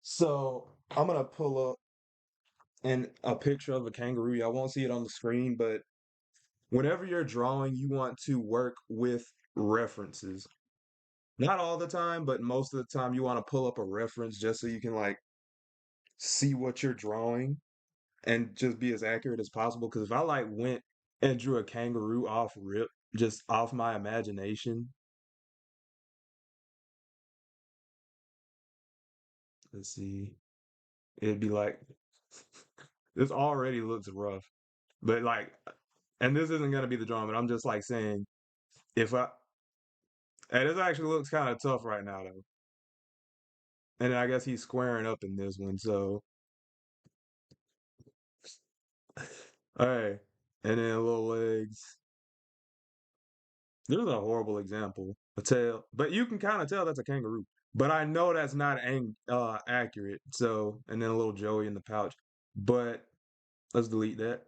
So I'm gonna pull up a picture of a kangaroo. I won't see it on the screen, but whenever you're drawing, you want to work with references. Not all the time, but most of the time you want to pull up a reference just so you can like see what you're drawing and just be as accurate as possible. Because if I like went and drew a kangaroo off rip, just off my imagination, let's see, it'd be like this already looks rough. But like, and this isn't gonna be the drawing, but I'm just like saying if I, and this actually looks kind of tough right now though. And I guess he's squaring up in this one, so all right. And then little legs. This is a horrible example. A tail, but you can kind of tell that's a kangaroo. But I know that's not accurate. So, and then a little Joey in the pouch. But let's delete that.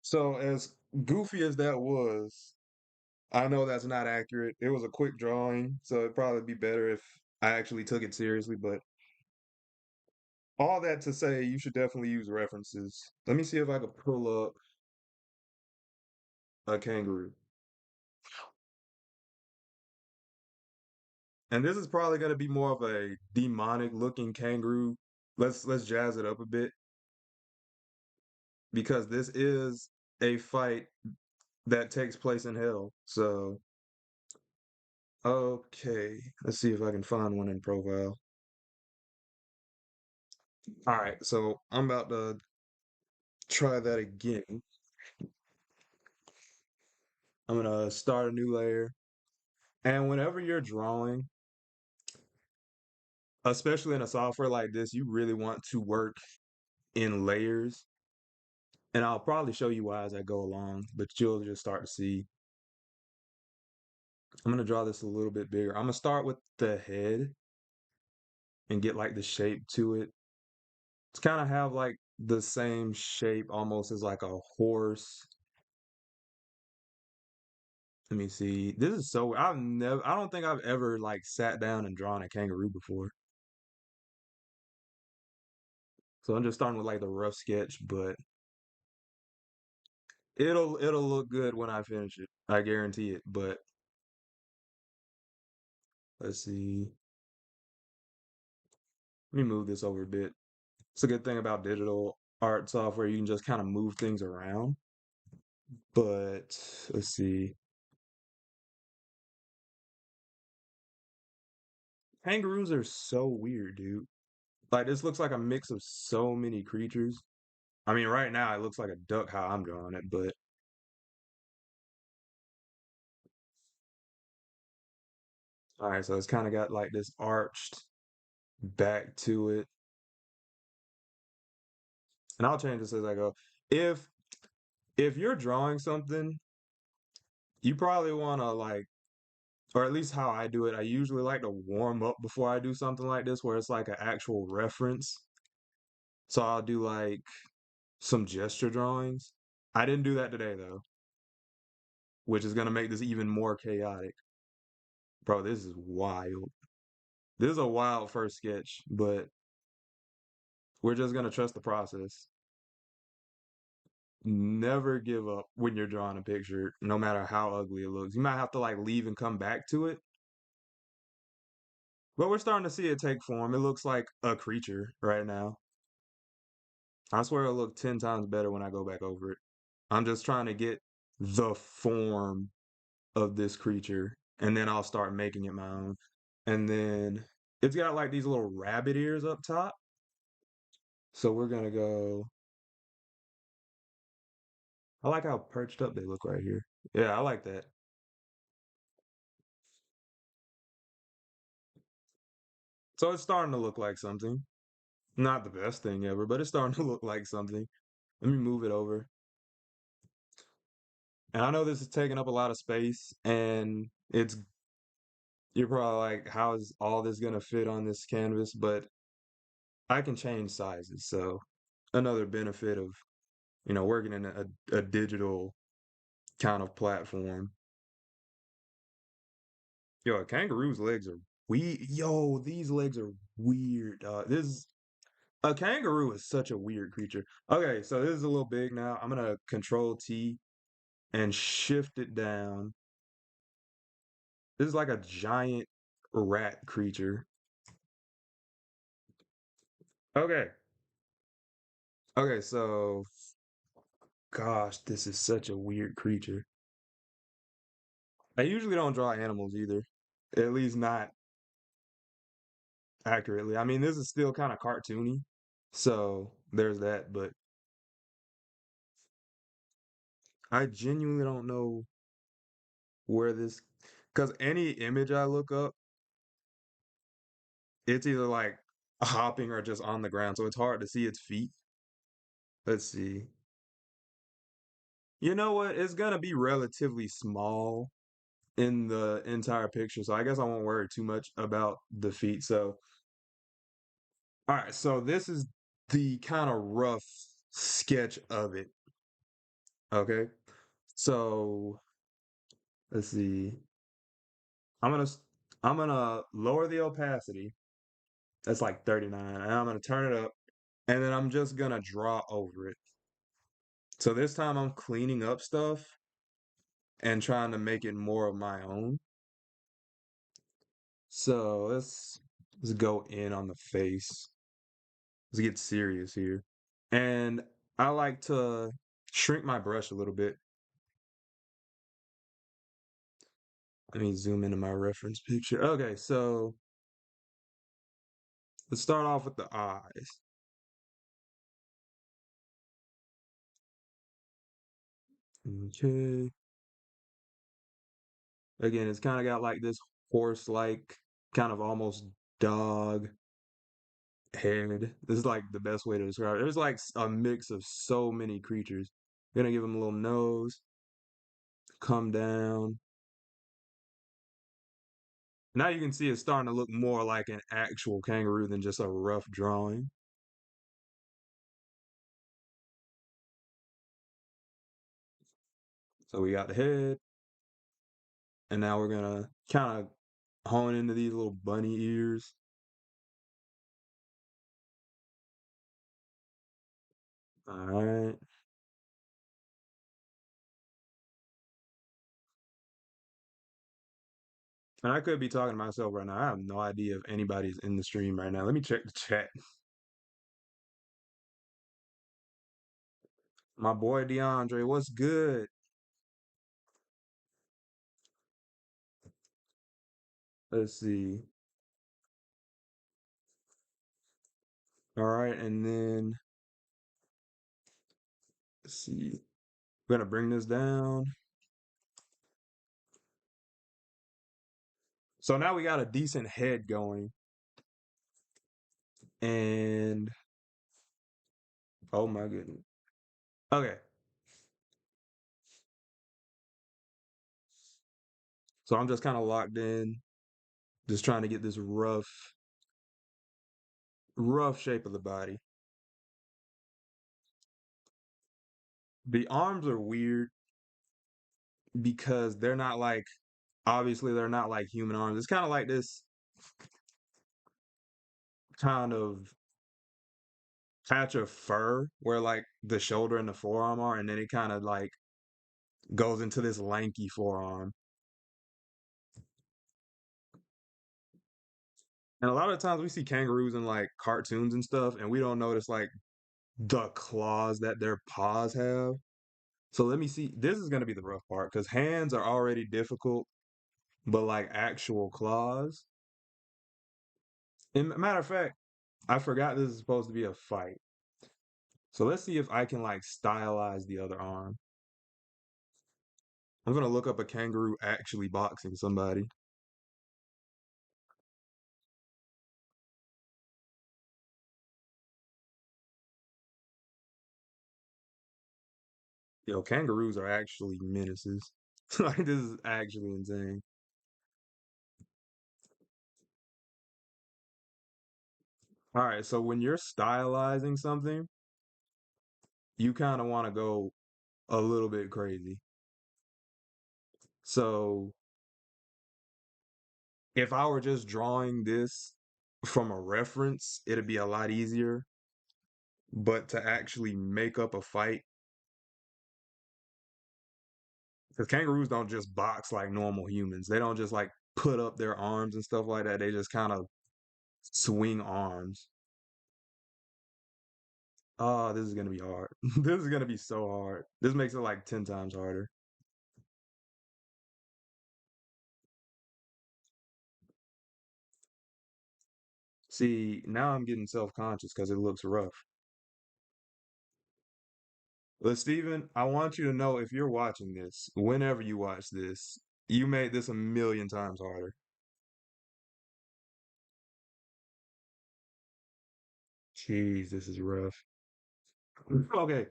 So, as goofy as that was, I know that's not accurate. It was a quick drawing, so it'd probably be better if I actually took it seriously. But all that to say, you should definitely use references. Let me see if I could pull up a kangaroo. And this is probably going to be more of a demonic looking kangaroo. Let's jazz it up a bit because this is a fight that takes place in hell. So, okay, let's see if I can find one in profile. All right, so I'm about to try that again. I'm gonna start a new layer. And whenever you're drawing, especially in a software like this, you really want to work in layers. And I'll probably show you why as I go along, but you'll just start to see. I'm gonna draw this a little bit bigger. I'm gonna start with the head and get like the shape to it. It's kind of have like the same shape almost as like a horse. Let me see. This is so I don't think I've ever like sat down and drawn a kangaroo before. So I'm just starting with like the rough sketch, but it'll look good when I finish it. I guarantee it. But let's see. Let me move this over a bit. It's a good thing about digital art software. You can just kind of move things around. But let's see. Kangaroos are so weird, dude. Like this looks like a mix of so many creatures. I mean, right now it looks like a duck how I'm drawing it, but all right, so it's kind of got like this arched back to it. And I'll change this as I go. If if you're drawing something, you probably want to like, or at least how I do it, I usually like to warm up before I do something like this where it's like an actual reference. So I'll do like some gesture drawings. I didn't do that today though, which is gonna make this even more chaotic. Bro, this is wild. This is a wild first sketch, but we're just gonna trust the process. Never give up when you're drawing a picture, no matter how ugly it looks. You might have to like leave and come back to it, but we're starting to see it take form. It looks like a creature right now. I swear it'll look 10 times better when I go back over it. I'm just trying to get the form of this creature, and then I'll start making it my own. And then it's got like these little rabbit ears up top. So we're gonna go. I like how perched up they look right here. Yeah, I like that. So it's starting to look like something. Not the best thing ever, but it's starting to look like something. Let me move it over. And I know this is taking up a lot of space, and it's you're probably like, how is all this gonna fit on this canvas? But I can change sizes, so another benefit of working in a digital kind of platform. Yo, a kangaroo's legs are Yo, these legs are weird. This is a kangaroo is such a weird creature. Okay, so this is a little big now. I'm gonna control T and shift it down. This is like a giant rat creature. Okay. Okay, so gosh, this is such a weird creature. I usually don't draw animals either. At least not accurately. I mean, this is still kind of cartoony. So there's that, but I genuinely don't know where this, because any image I look up, it's either like hopping or just on the ground, so it's hard to see its feet. Let's see. You know what? It's gonna be relatively small in the entire picture, so I guess I won't worry too much about the feet. So, all right, so this is the kind of rough sketch of it. Okay, so let's see. I'm gonna s- I'm gonna lower the opacity. That's like 39, and I'm gonna turn it up, and then I'm just gonna draw over it. So this time I'm cleaning up stuff and trying to make it more of my own. So let's go in on the face. Let's get serious here. And I like to shrink my brush a little bit. Let me zoom into my reference picture. Okay, so let's start off with the eyes. Okay. Again, it's kind of got like this horse-like, kind of almost dog head. This is like the best way to describe it. There's like a mix of so many creatures. Gonna give him a little nose, come down. Now you can see it's starting to look more like an actual kangaroo than just a rough drawing. So we got the head, and now we're gonna kind of hone into these little bunny ears. All right. And I could be talking to myself right now. I have no idea if anybody's in the stream right now. Let me check the chat. My boy DeAndre, what's good? Let's see. All right, and then let's see. We're gonna bring this down. So now we got a decent head going. And oh my goodness. Okay. So I'm just kind of locked in, just trying to get this rough shape of the body. The arms are weird because they're not like, obviously they're not like human arms. It's kind of like this kind of patch of fur where like the shoulder and the forearm are, and then it kind of like goes into this lanky forearm. And a lot of times we see kangaroos in like cartoons and stuff, and we don't notice like the claws that their paws have. So let me see. This is going to be the rough part because hands are already difficult, but like actual claws. And matter of fact, I forgot this is supposed to be a fight. So let's see if I can like stylize the other arm. I'm gonna look up a kangaroo actually boxing somebody. Yo, kangaroos are actually menaces. Like this is actually insane. All right, so when you're stylizing something, you kind of want to go a little bit crazy. So if I were just drawing this from a reference, it'd be a lot easier. But to actually make up a fight, because kangaroos don't just box like normal humans. They don't just like put up their arms and stuff like that. They just kind of swing arms. Oh, this is gonna be hard. This is gonna be so hard. This makes it like 10 times harder. See, now I'm getting self-conscious because it looks rough. But Steven, I want you to know if you're watching this, whenever you watch this, you made this a million times harder. Jeez, this is rough. Okay,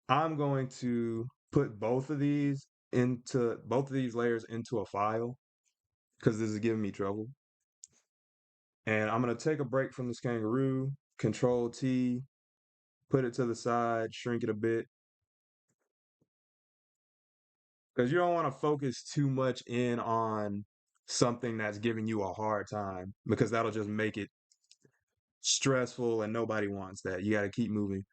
I'm going to put both of these layers into a file because this is giving me trouble. And I'm going to take a break from this kangaroo, Control T, put it to the side, shrink it a bit, because you don't want to focus too much in on something that's giving you a hard time because that'll just make it stressful and nobody wants that. You got to keep moving.